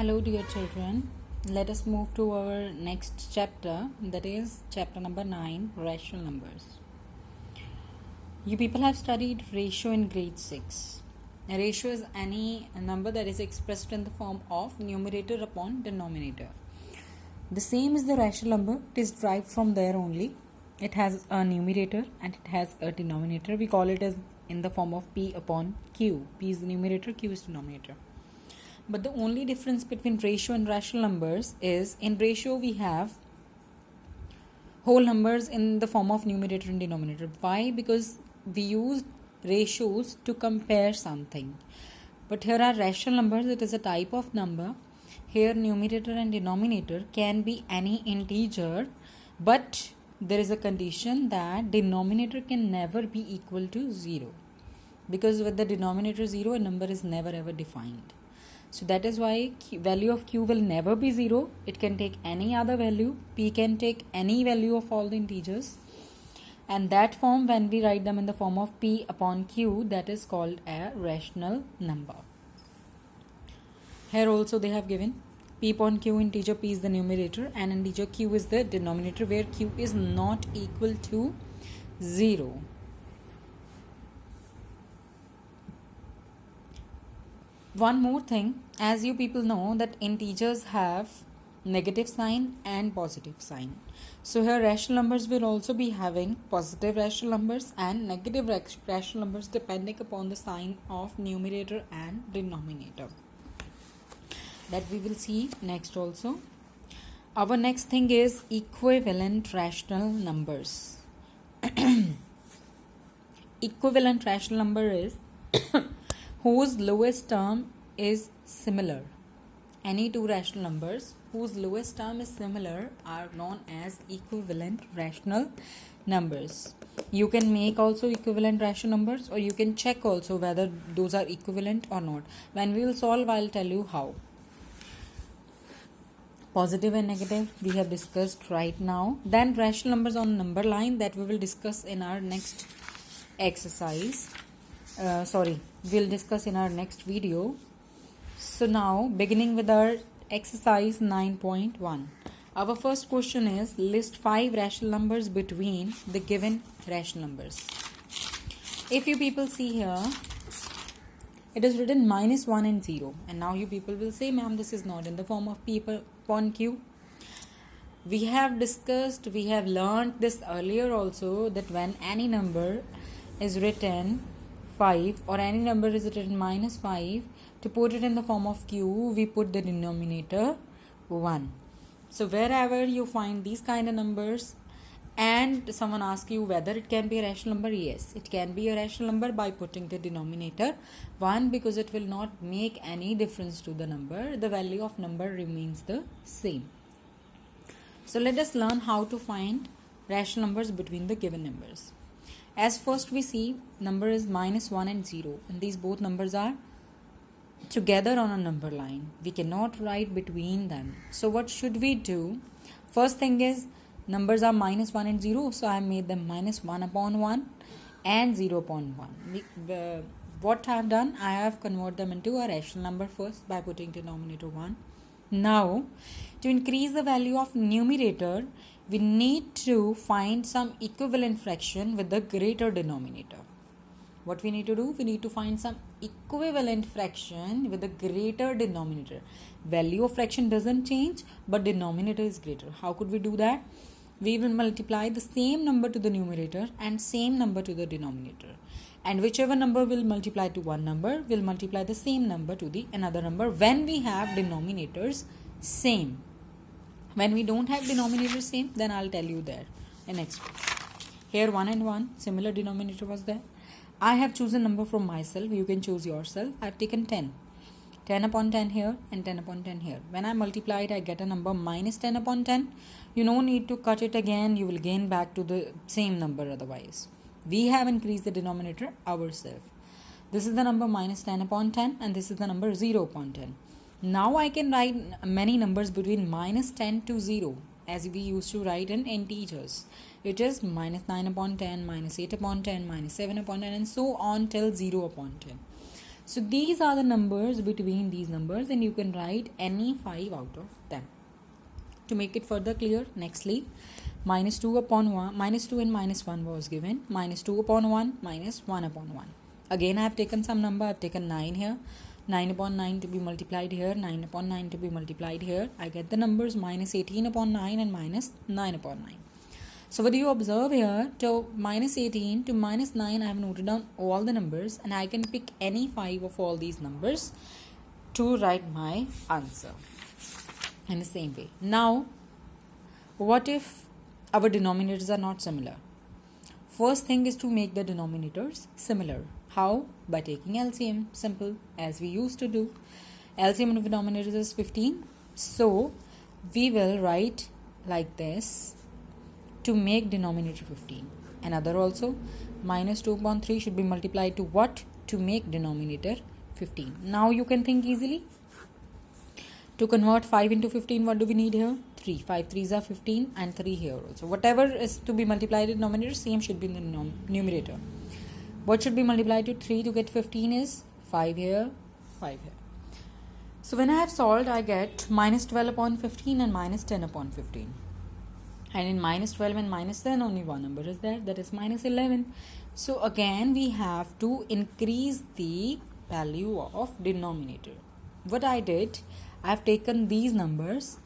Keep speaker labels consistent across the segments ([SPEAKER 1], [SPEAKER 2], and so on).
[SPEAKER 1] Hello, dear children. Let us move to our next chapter, that is chapter number 9, rational numbers. You people have studied ratio in grade 6. A ratio is any number that is expressed in the form of numerator upon denominator. The same is the rational number. It is derived from there only. It has a numerator and it has a denominator. We call it as in the form of P upon Q. P is the numerator, Q is denominator. But the only difference between ratio and rational numbers is in ratio we have whole numbers in the form of numerator and denominator. Why? Because we use ratios to compare something. But here are rational numbers. It is a type of number. Here numerator and denominator can be any integer, but there is a condition that denominator can never be equal to 0. Because with the denominator 0, a number is never ever defined. So that is why value of Q will never be 0. It can take any other value. P can take any value of all the integers. And that form, when we write them in the form of P upon Q, that is called a rational number. Here also they have given P upon Q, integer P is the numerator and integer Q is the denominator, where Q is not equal to 0. One more thing, as you people know that integers have negative sign and positive sign. So here rational numbers will also be having positive rational numbers and negative rational numbers depending upon the sign of numerator and denominator. That we will see next also. Our next thing is equivalent rational numbers. Equivalent rational number is whose lowest term is similar. Any two rational numbers whose lowest term is similar are known as equivalent rational numbers. You can make also equivalent rational numbers, or you can check also whether those are equivalent or not. When we will solve, I'll tell you how. Positive and negative we have discussed right now. Then rational numbers on number line, that we will discuss in our next exercise. We'll discuss in our next video. So now beginning with our exercise 9.1. Our first question is list 5 rational numbers between the given rational numbers. If you people see here, it is written -1 and 0, and now you people will say, ma'am, this is not in the form of P upon Q. We have learned this earlier also, that when any number is written 5 or any number is written -5, to put it in the form of Q, we put the denominator 1. So wherever you find these kind of numbers and someone asks you whether it can be a rational number, yes, it can be a rational number by putting the denominator 1, because it will not make any difference to the number. The value of number remains the same. So let us learn how to find rational numbers between the given numbers. As first we see, number is -1 and 0, and these both numbers are together on a number line. We cannot write between them. So what should we do? First thing is, numbers are -1 and 0, so I made them -1 upon 1 and 0 upon 1. What I have done, I have converted them into a rational number first by putting denominator 1. Now, to increase the value of numerator, we need to find some equivalent fraction with the greater denominator. What we need to do? We need to find some equivalent fraction with the greater denominator. Value of fraction doesn't change, but denominator is greater. How could we do that? We will multiply the same number to the numerator and same number to the denominator. And whichever number will multiply to one number will multiply the same number to the another number when we have denominators same. When we don't have denominator same, then I'll tell you there in next. Here 1 and 1, similar denominator was there. I have chosen number from myself. You can choose yourself. I've taken 10. 10 upon 10 here and 10 upon 10 here. When I multiply it, I get a number -10 upon 10. You no need to cut it again. You will gain back to the same number otherwise. We have increased the denominator ourselves. This is the number -10 upon 10 and this is the number 0 upon 10. Now I can write many numbers between -10 to 0, as we used to write in integers. It is -9 upon 10, -8 upon 10, -7 upon 10, and so on till 0 upon 10. So these are the numbers between these numbers, and you can write any 5 out of them. To make it further clear, nextly, minus 2 upon 1, minus 2 and minus 1 was given, minus 2 upon 1, minus 1 upon 1. Again, I have taken some number, I have taken 9 here, 9 upon 9 to be multiplied here, 9 upon 9 to be multiplied here. I get the numbers minus 18 upon 9 and minus 9 upon 9. So what do you observe here? To minus 18 to minus 9, I have noted down all the numbers, and I can pick any 5 of all these numbers to write my answer in the same way. Now, what if our denominators are not similar? First thing is to make the denominators similar. How? By taking LCM. Simple, as we used to do. LCM of denominators is 15. So, we will write like this to make denominator 15. Another also, minus 2 upon 3 should be multiplied to what? To make denominator 15. Now you can think easily. To convert 5 into 15, what do we need here? 3. 5 3s are 15 and 3 here also. Whatever is to be multiplied in denominator, same should be in the numerator. What should be multiplied to 3 to get 15 is 5 here, 5 here. So when I have solved, I get minus 12 upon 15 and minus 10 upon 15. And in minus 12 and minus 10, only one number is there, that is minus 11. So again, we have to increase the value of denominator. What I did, I have taken these numbers,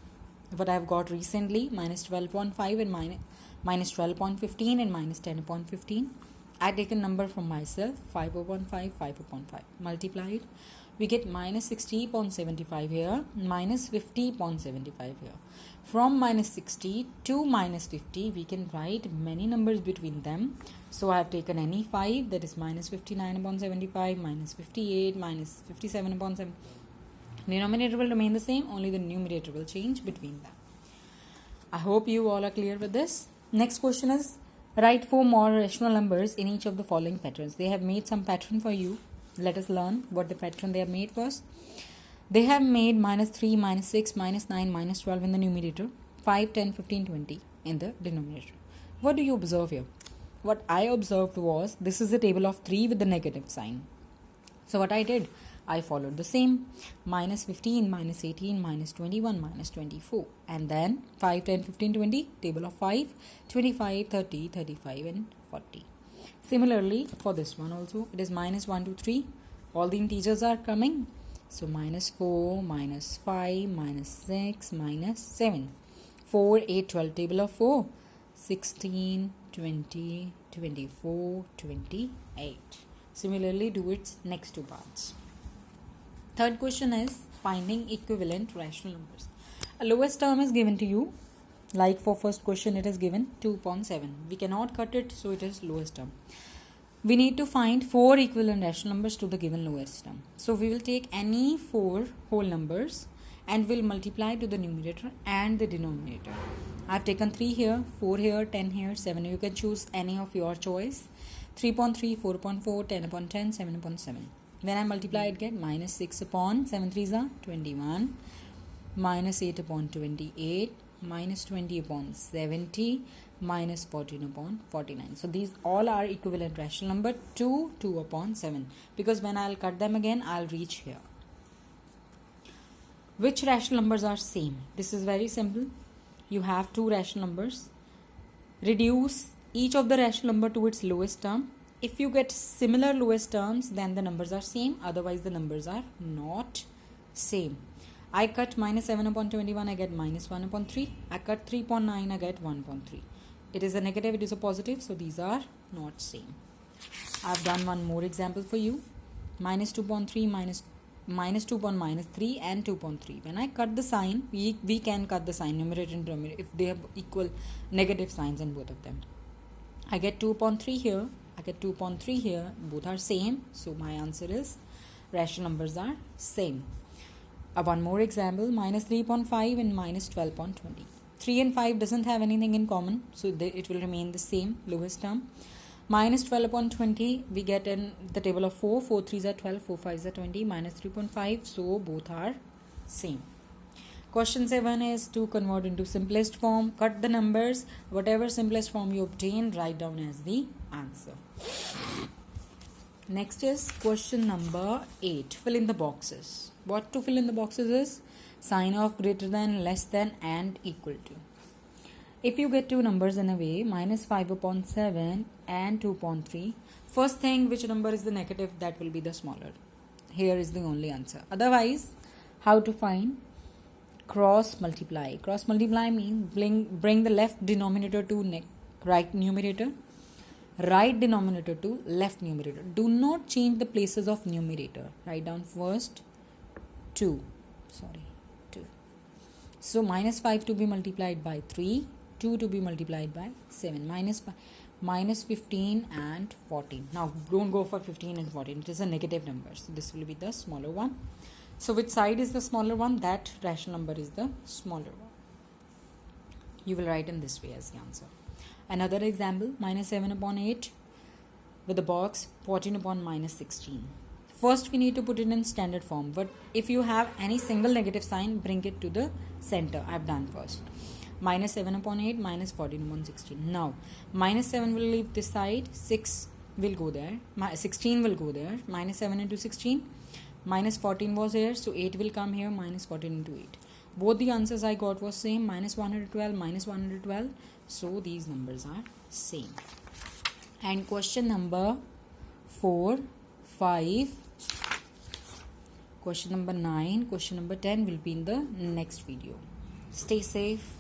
[SPEAKER 1] what I have got recently, minus 12 upon 5 and minus 12 upon 15 and minus 10 upon 15. I take a number from myself, 5 upon 5, 5 upon 5. Multiplied, we get minus 60 upon 75 here, minus 50 upon 75 here. From minus 60 to minus 50, we can write many numbers between them. So I have taken any 5, that is minus 59 upon 75, minus 58, minus 57 upon 7. Denominator will remain the same, only the numerator will change between them. I hope you all are clear with this. Next question is, write 4 more rational numbers in each of the following patterns. They have made some pattern for you. Let us learn what the pattern they have made first. They have made minus 3, minus 6, minus 9, minus 12 in the numerator, 5, 10, 15, 20 in the denominator. What do you observe here? What I observed was, this is a table of 3 with the negative sign. So what I did, I followed the same, minus 15, minus 18, minus 21, minus 24, and then 5, 10, 15, 20, table of 5, 25, 30, 35 and 40. Similarly, for this one also, it is minus 1, 2, 3, all the integers are coming. So minus 4, minus 5, minus 6, minus 7. 4, 8, 12, table of 4, 16, 20, 24, 28. Similarly, do its next two parts. Third question is finding equivalent rational numbers. A lowest term is given to you. Like for first question, it is given 2 upon 7. We cannot cut it, so it is lowest term. We need to find 4 equivalent rational numbers to the given lowest term. So we will take any 4 whole numbers and will multiply to the numerator and the denominator. I have taken 3 here, 4 here, 10 here, 7. You can choose any of your choice. 3 upon 3, 4 upon 4, 10 upon 10, 7 upon 7. When I multiply it, get minus 6 upon 7 3s are 21, minus 8 upon 28, minus 20 upon 70, minus 14 upon 49. So these all are equivalent rational number to 2 upon 7. Because when I'll cut them again, I'll reach here. Which rational numbers are same? This is very simple. You have 2 rational numbers. Reduce each of the rational number to its lowest term. If you get similar lowest terms, then the numbers are same. Otherwise, the numbers are not same. I cut minus 7 upon 21, I get minus 1 upon 3. I cut 3 upon 9, I get 1 upon 3. It is a negative, it is a positive, so these are not same. I've done one more example for you. Minus 2 upon 3, minus 2 upon minus 3 and 2 upon 3. When I cut the sign, we can cut the sign, numerator and denominator, if they have equal negative signs in both of them. I get 2 upon 3 here, I get 2 upon 3 here, both are same, so my answer is rational numbers are same. One more example, minus 3 upon 5 and minus 12 upon 20. 3 and 5 doesn't have anything in common, so it will remain the same, lowest term. Minus 12 upon 20, we get in the table of 4, 4 3s are 12, 4 5s are 20, minus 3 upon 5, so both are same. Question 7 is to convert into simplest form, cut the numbers, whatever simplest form you obtain, write down as the answer. Next is question number 8. Fill in the boxes. What to fill in the boxes is sign of, greater than, less than, and equal to. If you get two numbers in a way, minus 5 upon 7 and 2 upon 3, first thing, which number is the negative, that will be the smaller. Here is the only answer. Otherwise, how to find? Cross multiply. Cross multiply means bring the left denominator to right numerator, right denominator to left numerator. Do not change the places of numerator. Write down first 2. So minus 5 to be multiplied by 3, 2 to be multiplied by 7. Minus 15 and 14. Now don't go for 15 and 14. It is a negative number. So this will be the smaller one. So which side is the smaller one? That rational number is the smaller one. You will write in this way as the answer. Another example, minus 7 upon 8 with the box 14 upon minus 16. First we need to put it in standard form, but if you have any single negative sign, bring it to the center. I have done first. Minus 7 upon 8, minus 14 upon 16. Now, minus 7 will leave this side, 6 will go there, 16 will go there, minus 7 into 16, minus 14 was here, so 8 will come here, minus 14 into 8. Both the answers I got was same, minus 112, minus 112, so these numbers are same. And question number 4, 5, question number 9, question number 10 will be in the next video. Stay safe.